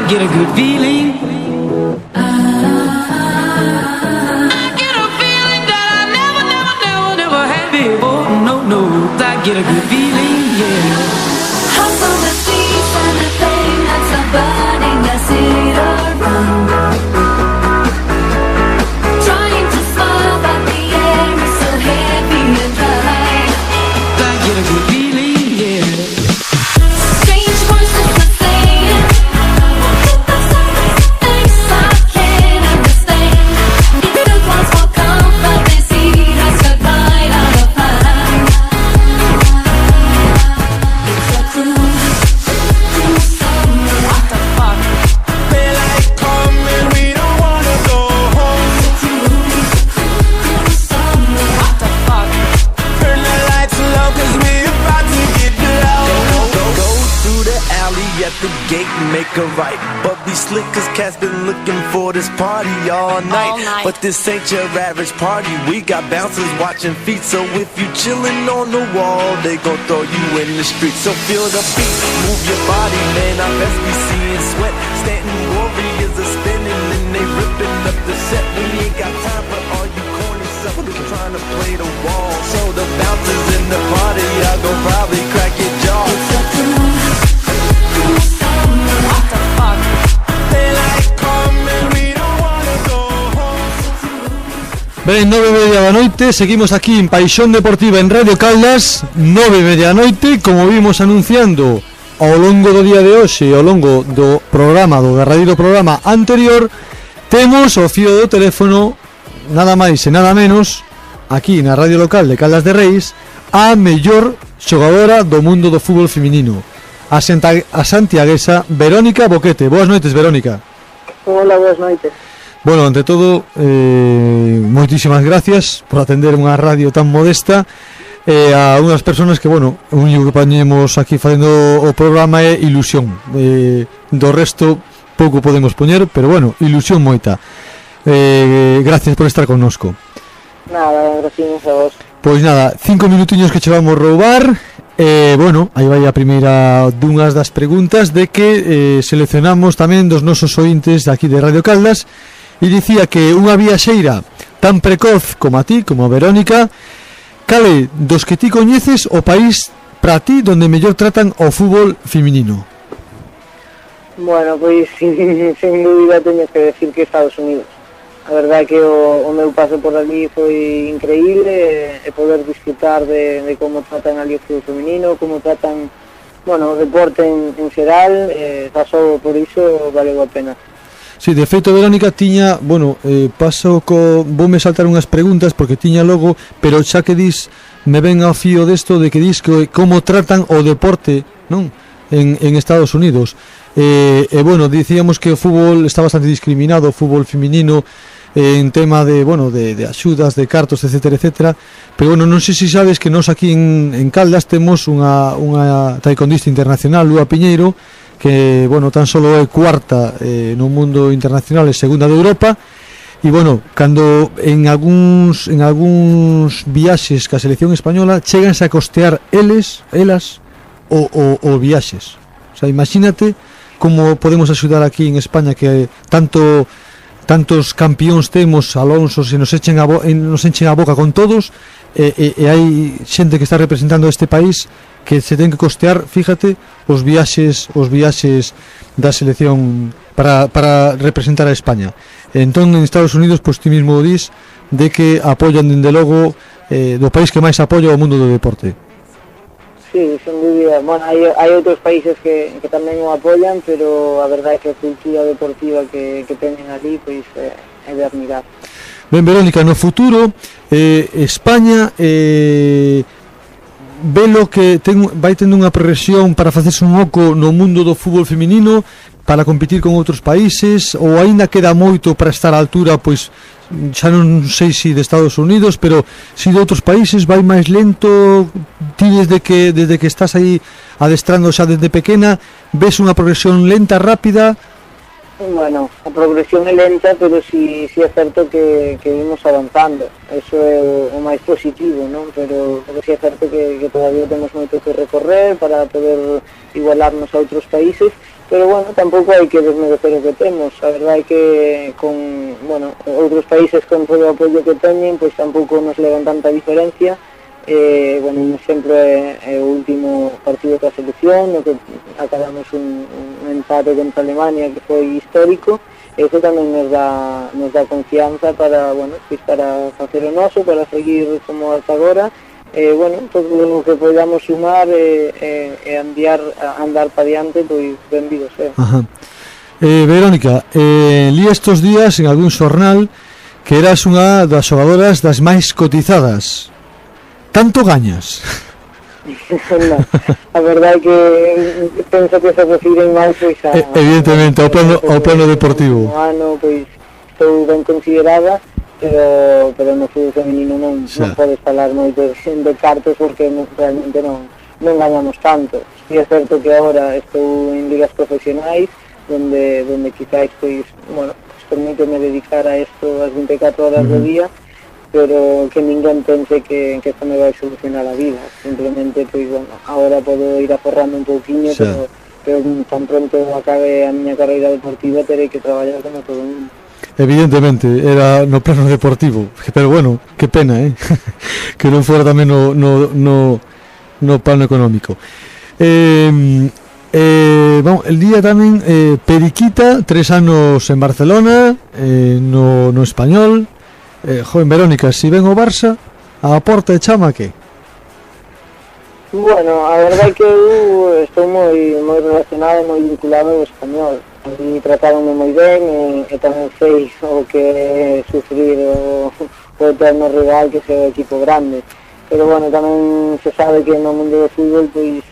get a good feeling. I get a feeling that I never had before. No, I get a good feeling, yeah. Hustle the streets and the flame that's a burning a city to run. Trying to smile but the air is so heavy and dry. I get a good feeling, yeah. Strange voices are saying things I can't understand. If the ones for comfort they see us cut right out of hand. It's a cruel summer. What the fuck? Daylight coming, we don't wanna go home. Cruel summer. What the fuck? Turn the lights low, cause we about to get low. Go through the alley at the gate and make a right. But be slick, cause cats been looking for this party all night. But this ain't your average party. We got bouncers watching feet. So if you chillin' on the wall, they gon' throw you in the street. So feel the beat, move your body, man. I best be seeing sweat. Stanton warriors are spinning and they ripping up the set. We ain't got time for all you corny suckers trying to play the wall. So the bouncers in the party, y'all gon' probably crack your jaw. It's a cruel summer. What the fuck? Daylight coming, we don't wanna go home. Ben, 9:30 da noite, seguimos aquí en Paixón Deportiva en Radio Caldas, 9:30 da noite, como vimos anunciando ao longo do día de hoxe, ao longo do programa, do derradeiro programa anterior, temos o fío do teléfono, nada máis e nada menos, aquí na radio local de Caldas de Reis, a mellor xogadora do mundo do fútbol feminino, a santiaguesa Verónica Boquete. Boas noites, Verónica. Hola, boas noites. Bueno, ante todo, moitísimas gracias por atender unha radio tan modesta, a unhas persoas que, bueno, o único que poñemos aquí facendo o programa é ilusión, do resto pouco podemos poñer, pero bueno, ilusión moita. Gracias por estar connosco. Nada, gracias a vos. Pois nada, 5 minutiños que che vamos roubar. Bueno, aí vai a primeira dunhas das preguntas de que seleccionamos tamén dos nosos ointes aquí de Radio Caldas. E dicía que unha viaxeira tan precoz como a ti, como a Verónica, cale dos que ti coñeces o país para ti donde mellor tratan o fútbol feminino? Bueno, pois sin dúbida teño que decir que Estados Unidos. A verdade é que o meu paso por ali foi increíble, e poder disfrutar de como tratan ali o fútbol feminino, como tratan, bueno, o deporte en xeral, só por iso valeu a pena. Sí, de feito, Verónica, tiña, bueno, paso voume saltar unhas preguntas porque tiña logo, pero xa que dis, me ven ao fío desto de que dis que como tratan o deporte, non? En Estados Unidos. Bueno, dicíamos que o fútbol está bastante discriminado, o fútbol feminino, en tema de, bueno, de axudas, de cartos, etcétera, etcétera. Pero bueno, non sei se sabes que nós aquí en Caldas temos unha taekwondista internacional, Lúa Piñeiro, que, bueno, tan solo é cuarta no mundo internacional e segunda de Europa. E, bueno, cando en algúns viaxes ca selección española cheganse a costear elas o viaxes. O sea, imagínate como podemos axudar aquí en España, que tantos campións temos, Alonso, se nos enchen a boca con todos, e hai xente que está representando este país que se ten que costear, fíjate, os viaxes da selección para representar a España. Entón, en Estados Unidos, pois ti mismo dis de que apoian, dende logo, do país que máis apoia o mundo do deporte. Sí, sin dúbida. Bueno, hai outros países que tamén o apoian, pero a verdade é que a cultura deportiva que teñen ali, pois é de admirar. Ben, Verónica, no futuro España velo que vai tendo unha progresión para facerse un oco no mundo do fútbol feminino, para competir con outros países, ou aínda queda moito para estar á altura, pois xa non sei se de Estados Unidos, pero se de outros países vai máis lento? Ti desde que estás aí adestrando xa desde pequena, ves unha progresión lenta, rápida? Bueno, a progresión é lenta, pero sí é certo que vimos avanzando. Eso é o máis positivo, non? Pero sí é certo que todavía temos moito que recorrer para poder igualarnos a outros países. pero bueno, tampouco hai que desmerecer o que temos. A verdade é que con, bueno, outros países con todo o apoio que teñen, pois tampouco nos levan tanta diferencia. Bueno, sempre é o último partido da selección, no que acabamos un empate contra Alemania que foi histórico. Eso tamén nos dá confianza para, bueno, pois para facer o noso, para seguir como hasta agora. Bueno, todo o que podamos sumar e andar para diante, pois benvido sea. Ajá. Verónica, li estos días en algún xornal que eras unha das xogadoras das máis cotizadas. Tanto gañas? No, a verdade é que penso que se refiren máis pois a... Evidentemente, ao plano deportivo. No ano, pois, estou ben considerada, pero no fútbol feminino non podes falar moito de cartos porque realmente non gañamos tanto. Si é certo que agora estou en ligas profesionais donde quizás pois, bueno, pues permíteme dedicar a isto as 24 horas do día, pero que ninguén pense que isto me vai solucionar a vida. Simplemente, pois, bueno, agora podo ir aforrando un pouquiño, pero tan pronto acabe a miña carreira deportiva terei que traballar como todo o mundo. Evidentemente, era no plano deportivo, pero bueno, que pena, que non fora tamén no plano económico. Vamos, el día tamén Periquita, 3 anos en Barcelona, no Español. Joven Verónica, si ven o Barça, a porta e chama que? Bueno, a verdade é que eu estou moi relacionado e moi vinculado ao Español. Ali tratáronme moi ben e tamén sei o que é sufrir o eterno rival que é o equipo grande. Pero bueno, tamén se sabe que no mundo do fútbol pois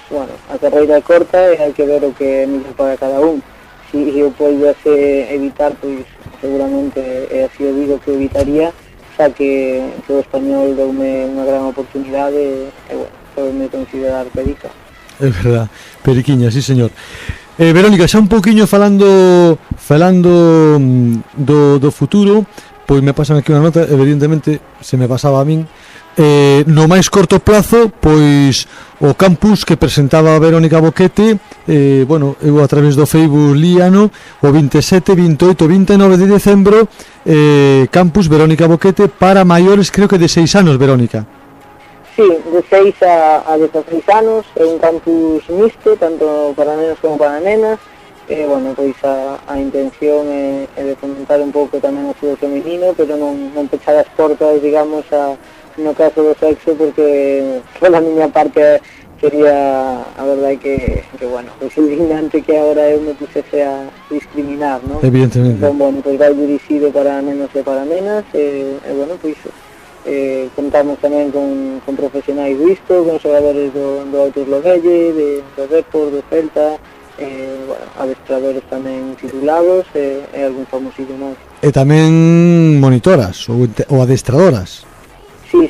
bueno, a carreira é corta e hai que ver o que é mellor para cada un. Si eu poidase evitar, pois seguramente así o digo que evitaría, xa que o Español deume unha gran oportunidade e bueno, podeme considerar Perica. É verdad, Periquiña, sí señor. Verónica, xa un pouquiño falando do futuro, pois me pasan aquí unha nota, evidentemente se me pasaba a min. No máis corto plazo, pois o campus que presentaba a Verónica Boquete, bueno, eu a través do Facebook líano, o 27, 28, 29 de decembro, campus Verónica Boquete para maiores, creo que de 6 anos, Verónica. Sí, de 6 a 16 anos, é un campus mixto, tanto para nenos como para nenas. Bueno, pois a intención é de fomentar un pouco tamén o fútbol feminino, pero non pechar as portas, digamos, no caso do sexo, porque pola miña parte sería, a verdade que bueno, pois indignante que agora eu me pusese a discriminar, non? Evidentemente. Entón, bueno, pois vai dirixido para nenos e para nenas, e bueno, pois contamos tamén con profesionais disto, con xogadores do Autos Lobelle, do Depor, do Celta, bueno, adestradores tamén titulados e algún famosillo máis. E tamén monitoras ou adestradoras. Sí,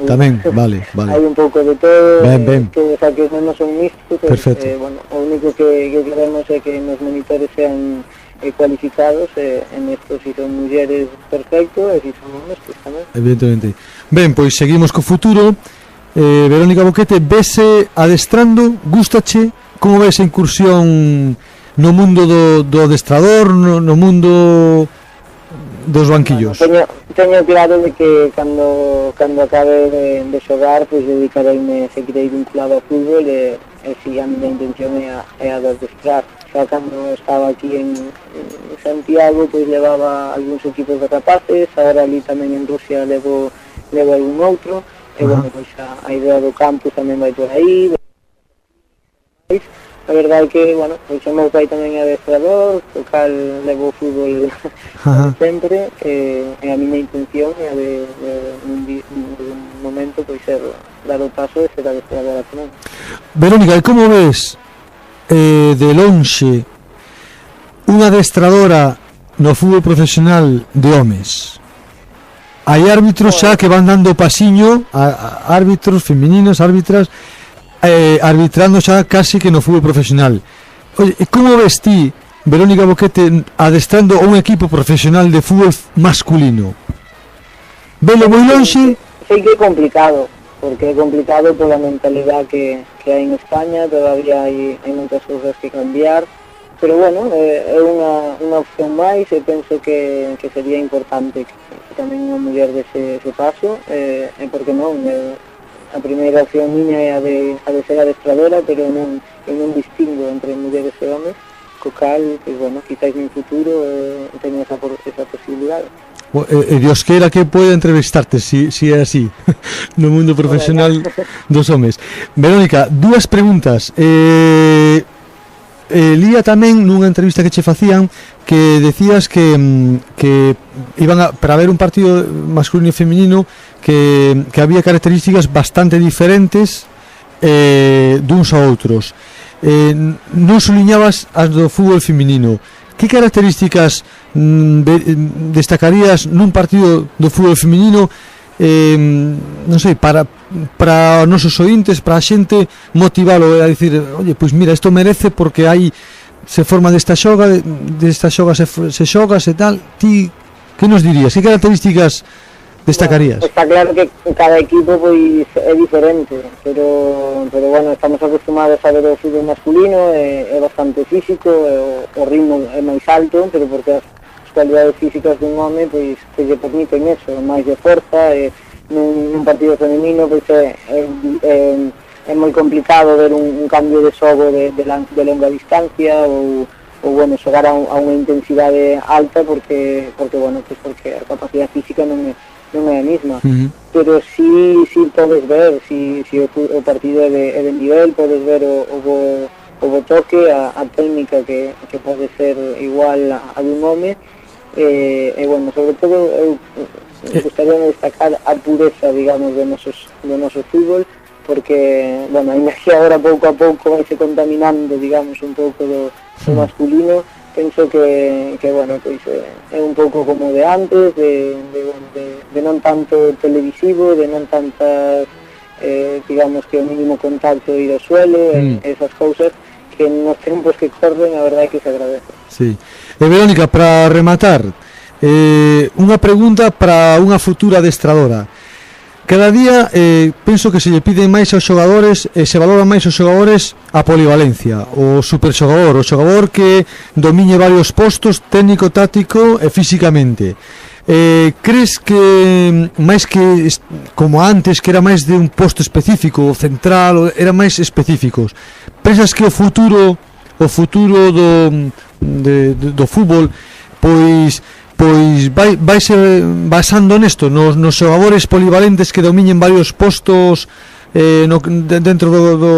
tamén, vale. Hai un pouco de todo, ben. Que xa que non son mixtos, perfecto. Bueno, o único que queremos é que nos monitores sean cualificados, en esto si son mulleres perfecto, e si son homes, pues tamén. Evidentemente. Ben, pois seguimos co futuro. Verónica Boquete, vese adestrando, gústache, como ves a incursión no mundo do adestrador, no mundo dos banquillos? Bueno, teño claro de que cando acabe de xogar, pois dedicareime, seguirei vinculado ao fútbol e si a miña intención é a de adestrar. Xa cando estaba aquí en Santiago, pois levaba algúns equipos de rapaces, agora ali tamén en Rusia levo algún outro, e bueno, pois a idea do campus tamén vai por aí. A verdade é que, bueno, pois o meu pai tamén é adestrador, o cal levo o fútbol sempre, e a miña intención é a de un momento, pois ser dar o paso e ser adestradora tamén. Verónica, e como ves de lonxe unha adestradora no fútbol profesional de homes? Hai árbitros xa que van dando pasiño, árbitros femininos, árbitras, arbitrando xa casi que no fútbol profesional. Oye, como ves ti, Verónica Boquete, adestrando a un equipo profesional de fútbol masculino? Velo moi lonxe? Sei que é complicado, porque é complicado pola mentalidade que hai en España, todavía hai moitas cousas que cambiar, pero bueno, é unha opción máis e penso que sería importante que tamén unha muller dese paso, e por que non, a primeira opción miña é a de ser adestradora, pero non distingo entre mulleres e homes, co cal, pues bueno, quizás no futuro teño esa posibilidade. Dios queira que poida entrevistarte si é así no mundo profesional dos homes. Verónica, dúas preguntas. Lía tamén nunha entrevista que che facían que decías que iban para ver un partido masculino e feminino que había características bastante diferentes duns a outros. Non suliñabas as do fútbol feminino. Que características destacarías nun partido do fútbol feminino, non sei, para os nosos ointes, para a xente motivalo a dicir, oye, pois mira, isto merece porque hai se forma desta xoga se xogas e tal. Ti que nos dirías? Que características destacarías? Está claro que cada equipo pois é diferente, pero bueno, estamos acostumados a ver o fútbol masculino, é bastante físico, o ritmo é máis alto, pero porque as cualidades físicas dun home pois lle permiten eso, máis de forza, nun partido femenino pois é moi complicado ver un cambio de xogo de longa distancia ou bueno, xogar a unha intensidade alta porque bueno, pois porque a capacidade física non é a mesma. Pero si podes ver si o partido é de nivel, podes ver o toque, a técnica que pode ser igual a dun home, e bueno, sobre todo eu gustaría destacar a pureza, digamos, do noso fútbol, porque, bueno, ainda que agora pouco a pouco vai se contaminando, digamos, un pouco do masculino, penso que bueno, pois é un pouco como de antes, de non tanto televisivo, de non tantas, digamos, que o mínimo contacto ir ao suelo, esas cousas que nos tempos que corren, a verdade é que se agradece. Sí. Verónica, para rematar, unha pregunta para unha futura adestradora. Cada día penso que se lle piden máis aos xogadores e se valoran máis aos xogadores a polivalencia, o superxogador, o xogador que domine varios postos técnico, táctico e físicamente. Crees que máis que como antes, que era máis de un posto específico, o central, era máis específicos? Pensas que o futuro do fútbol pois vai ser basando nesto, nos xogadores polivalentes que dominen varios postos dentro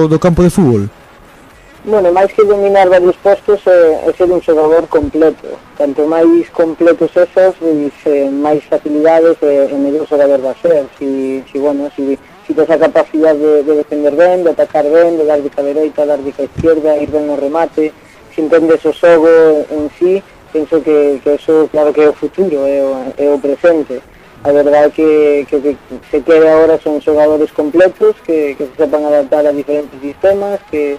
do campo de fútbol? Bueno, máis que dominar varios postos é ser un xogador completo. Tanto máis completos esos, máis facilidades e mellor xogador va ser. Si tes a capacidade de defender ben, de atacar ben, de dar dica dereita, dar dica izquierda, ir ben no remate, se entendes o xogo en sí, penso que eso, claro que é o futuro, é o presente. A verdade que se quere agora son xogadores completos que se sepan adaptar a diferentes sistemas, que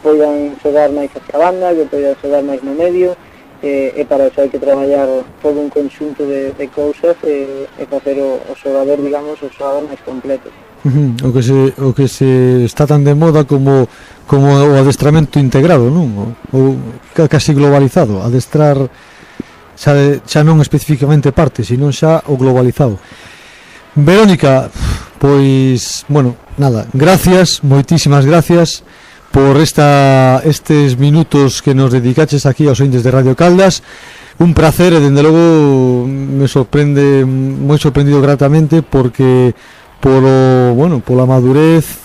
poidan xogar máis hacia a banda, que poidan xogar máis no medio, e para eso hai que traballar todo un conxunto de cousas e facer o xogador, digamos, o xogador máis completo. O que se está tan de moda como o adestramento integrado, non? Ou casi globalizado, adestrar xa non especificamente parte, sino xa o globalizado. Verónica, pois, bueno, nada, gracias, moitísimas gracias por estes minutos que nos dedicaches aquí aos ointes de Radio Caldas. Un placer e, dende logo, me sorprende, moi sorprendido gratamente porque pola madurez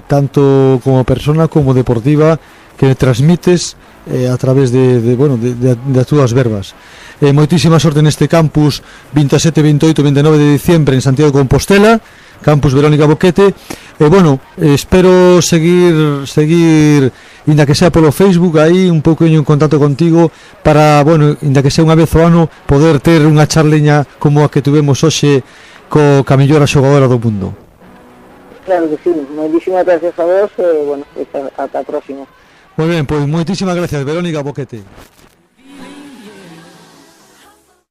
tanto como persona como deportiva que transmites a través das túas verbas. Moitísima sorte neste campus 27, 28, 29 de diciembre en Santiago de Compostela, campus Verónica Boquete. Espero seguir inda que sea polo Facebook aí un pouquinho en contacto contigo para, inda que sea unha vez ao ano, poder ter unha charleña como a que tuvemos hoxe ca mellor xogadora do mundo. Claro que sí, moitísimas gracias a vos e, ata a próxima. Moi ben, pois moitísimas gracias, Verónica Boquete.